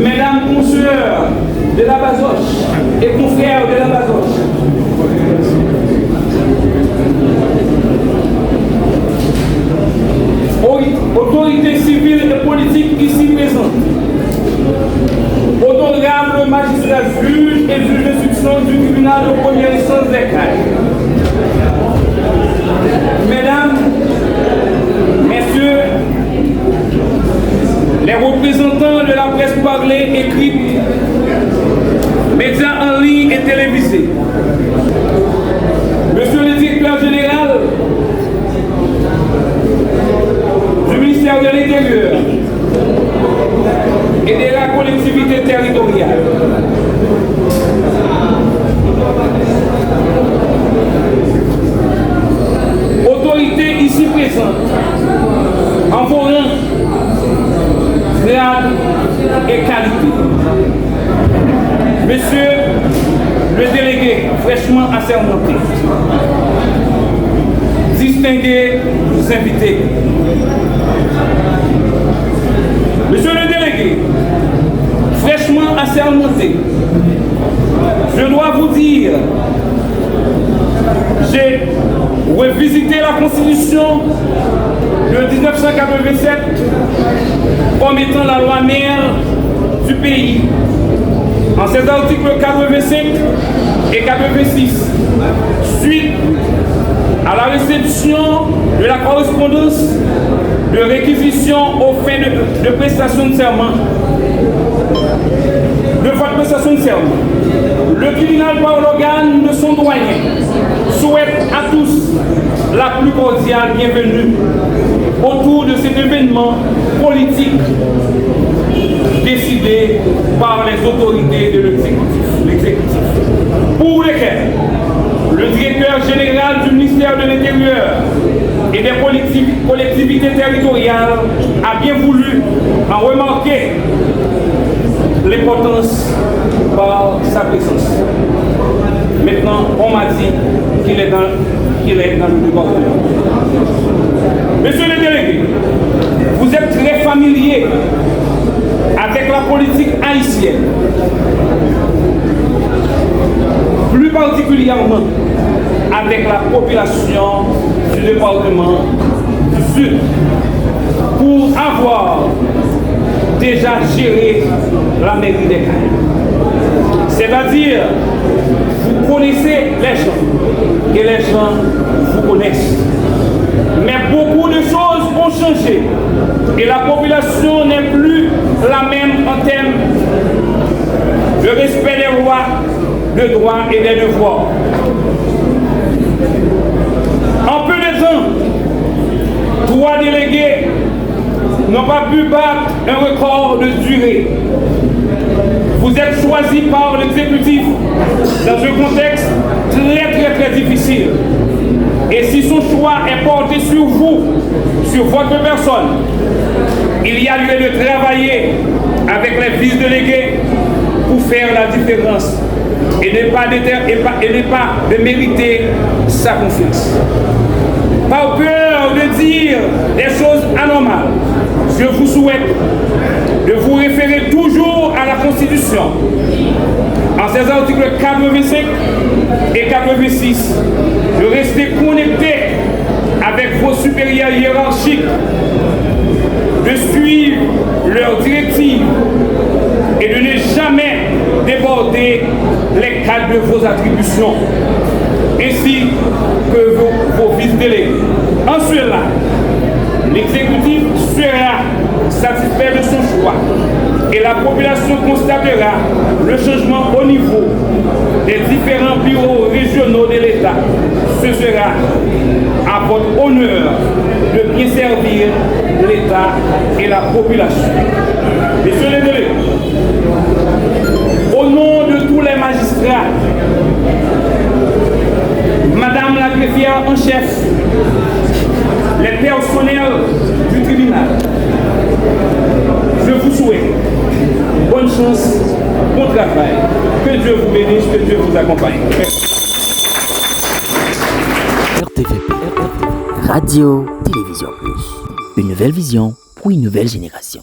mesdames consoeurs de la Bazoche et confrères de la Bazoche, autorités civiles et politiques ici présentes, honorables magistrats juges et juges d'instruction du tribunal de première instance des Cayes, mesdames, messieurs, les représentants de la presse parlée, écrite, médias en ligne et télévisés, monsieur le directeur général du ministère de l'Intérieur et de la collectivité territoriale, autorités ici présentes, en vos rangs, grade et qualité. Monsieur le délégué fraîchement assermenté, distingués invités, monsieur le délégué fraîchement assermenté, je dois vous dire, j'ai revisité la Constitution de 1987 comme étant la loi mère du pays, en ses articles 85 et 86, suite à la réception de la correspondance de réquisition aux fins de prestation de serment, de votre prestation de serment. Le tribunal par l'organe de son doyen souhaite à tous la plus cordiale bienvenue autour de cet événement politique décidé par les autorités de l'exécutif, pour lesquels le directeur général du ministère de l'Intérieur et des collectivités territoriales a bien voulu en remarquer l'importance par sa présence. Maintenant, on m'a dit qu'il est dans le département. Monsieur le délégué, vous êtes très familier avec la politique haïtienne, plus particulièrement avec la population du département du Sud, pour avoir déjà géré la mairie des Cayes. C'est-à-dire, vous connaissez les gens et les gens vous connaissent. Mais beaucoup de choses ont changé et la population n'est plus la même en termes de respect des lois, de droits et des devoirs. En peu de temps, 3 délégués n'ont pas pu battre un record de durée. Vous êtes choisis par l'exécutif dans un contexte très difficile. Et si son choix est porté sur vous, sur votre personne, il y a lieu de travailler avec les vice-délégués pour faire la différence et ne pas de mériter sa confiance. Par peur de dire des choses anormales, je vous souhaite de vous référer toujours à la Constitution, en ses articles 85 et 86, de rester connecté avec vos supérieurs hiérarchiques, de suivre leurs directives et de ne jamais déborder les cadres de vos attributions, ainsi que vos vice-délégués. En cela, l'exécutif sera satisfait de son choix et la population constatera le changement au niveau des différents bureaux régionaux de l'État. Ce sera à votre honneur de bien servir l'État et la population. Messieurs les délégués, au nom de tous les magistrats, Madame la greffière en chef, les personnels du tribunal, je vous souhaite bonne chance, bon travail, que Dieu vous bénisse, que Dieu vous accompagne. Merci. RTVP, Radio Télévision Plus. Une nouvelle vision pour une nouvelle génération.